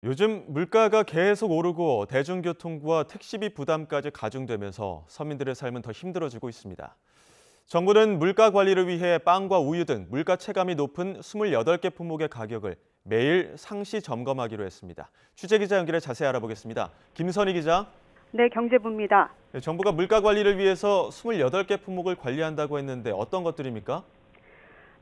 요즘 물가가 계속 오르고 대중교통과 택시비 부담까지 가중되면서 서민들의 삶은 더 힘들어지고 있습니다. 정부는 물가 관리를 위해 빵과 우유 등 물가 체감이 높은 28개 품목의 가격을 매일 상시 점검하기로 했습니다. 취재기자 연결해 자세히 알아보겠습니다. 김선희 기자. 네, 경제부입니다. 네, 정부가 물가 관리를 위해서 28개 품목을 관리한다고 했는데 어떤 것들입니까?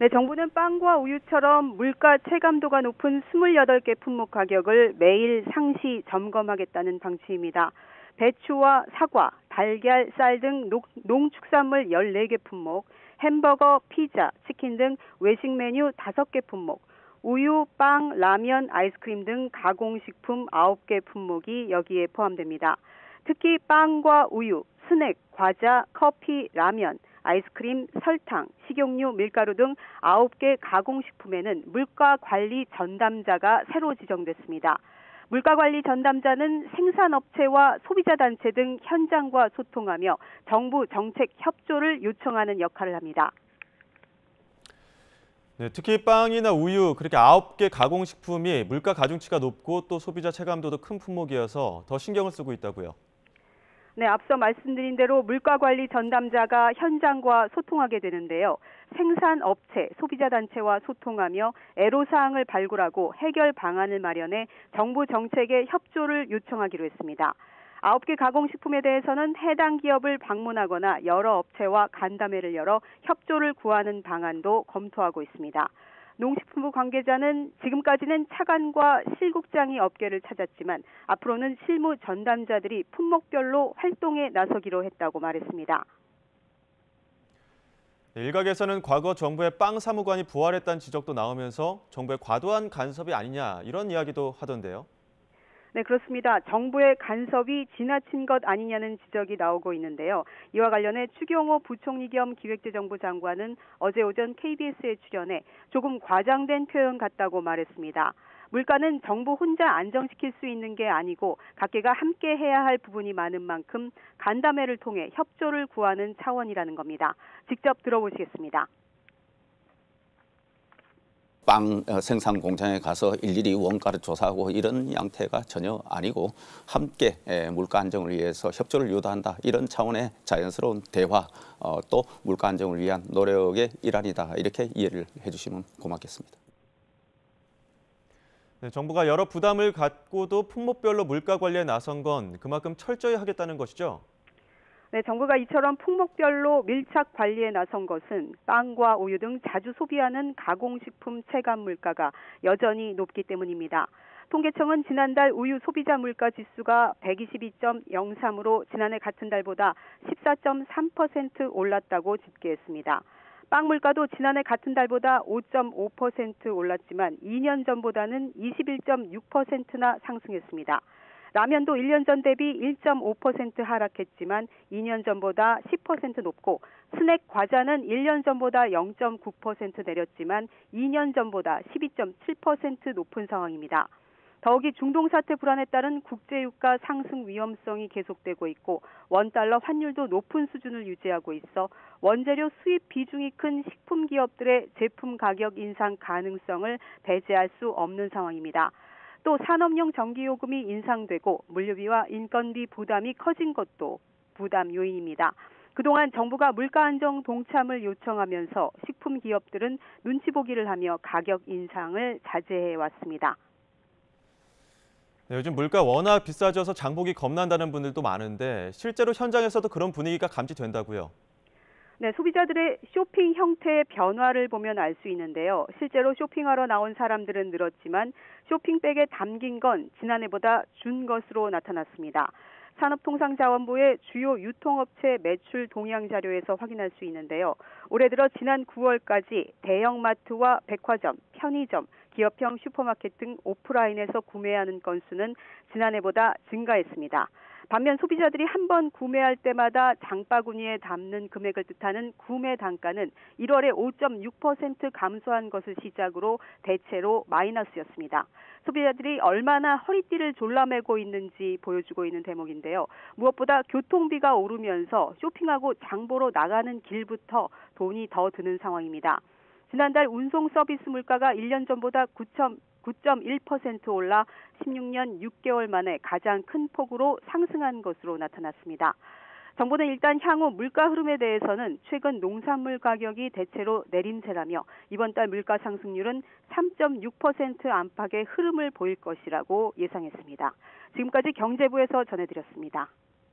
네, 정부는 빵과 우유처럼 물가 체감도가 높은 28개 품목 가격을 매일 상시 점검하겠다는 방침입니다. 배추와 사과, 달걀, 쌀 등 농축산물 14개 품목, 햄버거, 피자, 치킨 등 외식 메뉴 5개 품목, 우유, 빵, 라면, 아이스크림 등 가공식품 9개 품목이 여기에 포함됩니다. 특히 빵과 우유, 스낵, 과자, 커피, 라면, 아이스크림, 설탕, 식용유, 밀가루 등 9개 가공식품에는 물가관리 전담자가 새로 지정됐습니다. 물가관리 전담자는 생산업체와 소비자단체 등 현장과 소통하며 정부 정책 협조를 요청하는 역할을 합니다. 네, 특히 빵이나 우유 그렇게 9개 가공식품이 물가 가중치가 높고 또 소비자 체감도도 큰 품목이어서 더 신경을 쓰고 있다고요. 네, 앞서 말씀드린 대로 물가관리 전담자가 현장과 소통하게 되는데요. 생산업체, 소비자단체와 소통하며 애로사항을 발굴하고 해결 방안을 마련해 정부 정책에 협조를 요청하기로 했습니다. 9개 가공식품에 대해서는 해당 기업을 방문하거나 여러 업체와 간담회를 열어 협조를 구하는 방안도 검토하고 있습니다. 농식품부 관계자는 지금까지는 차관과 실국장이 업계를 찾았지만 앞으로는 실무 전담자들이 품목별로 활동에 나서기로 했다고 말했습니다. 네, 일각에서는 과거 정부의 빵 사무관이 부활했다는 지적도 나오면서 정부의 과도한 간섭이 아니냐 이런 이야기도 하던데요. 네, 그렇습니다. 정부의 간섭이 지나친 것 아니냐는 지적이 나오고 있는데요. 이와 관련해 추경호 부총리 겸 기획재정부 장관은 어제 오전 KBS에 출연해 조금 과장된 표현 같다고 말했습니다. 물가는 정부 혼자 안정시킬 수 있는 게 아니고 각계가 함께 해야 할 부분이 많은 만큼 간담회를 통해 협조를 구하는 차원이라는 겁니다. 직접 들어보시겠습니다. 빵 생산 공장에 가서 일일이 원가를 조사하고 이런 양태가 전혀 아니고 함께 물가 안정을 위해서 협조를 유도한다. 이런 차원의 자연스러운 대화 또 물가 안정을 위한 노력의 일환이다. 이렇게 이해를 해주시면 고맙겠습니다. 네, 정부가 여러 부담을 갖고도 품목별로 물가 관리에 나선 건 그만큼 철저히 하겠다는 것이죠. 네, 정부가 이처럼 품목별로 밀착 관리에 나선 것은 빵과 우유 등 자주 소비하는 가공식품 체감 물가가 여전히 높기 때문입니다. 통계청은 지난달 우유 소비자 물가 지수가 122.03으로 지난해 같은 달보다 14.3% 올랐다고 집계했습니다. 빵 물가도 지난해 같은 달보다 5.5% 올랐지만 2년 전보다는 21.6%나 상승했습니다. 라면도 1년 전 대비 1.5% 하락했지만 2년 전보다 10% 높고 스낵 과자는 1년 전보다 0.9% 내렸지만 2년 전보다 12.7% 높은 상황입니다. 더욱이 중동 사태 불안에 따른 국제유가 상승 위험성이 계속되고 있고 원달러 환율도 높은 수준을 유지하고 있어 원재료 수입 비중이 큰 식품 기업들의 제품 가격 인상 가능성을 배제할 수 없는 상황입니다. 또 산업용 전기요금이 인상되고 물류비와 인건비 부담이 커진 것도 부담 요인입니다. 그동안 정부가 물가 안정 동참을 요청하면서 식품 기업들은 눈치 보기를 하며 가격 인상을 자제해 왔습니다. 네, 요즘 물가 워낙 비싸져서 장보기 겁난다는 분들도 많은데 실제로 현장에서도 그런 분위기가 감지된다고요. 네, 소비자들의 쇼핑 형태의 변화를 보면 알 수 있는데요. 실제로 쇼핑하러 나온 사람들은 늘었지만 쇼핑백에 담긴 건 지난해보다 준 것으로 나타났습니다. 산업통상자원부의 주요 유통업체 매출 동향 자료에서 확인할 수 있는데요. 올해 들어 지난 9월까지 대형마트와 백화점, 편의점, 기업형 슈퍼마켓 등 오프라인에서 구매하는 건수는 지난해보다 증가했습니다. 반면 소비자들이 한 번 구매할 때마다 장바구니에 담는 금액을 뜻하는 구매 단가는 1월에 5.6% 감소한 것을 시작으로 대체로 마이너스였습니다. 소비자들이 얼마나 허리띠를 졸라매고 있는지 보여주고 있는 대목인데요. 무엇보다 교통비가 오르면서 쇼핑하고 장보러 나가는 길부터 돈이 더 드는 상황입니다. 지난달 운송 서비스 물가가 1년 전보다 9.1% 올라 16년 6개월 만에 가장 큰 폭으로 상승한 것으로 나타났습니다. 정부는 일단 향후 물가 흐름에 대해서는 최근 농산물 가격이 대체로 내림세라며 이번 달 물가 상승률은 3.6% 안팎의 흐름을 보일 것이라고 예상했습니다. 지금까지 경제부에서 전해드렸습니다.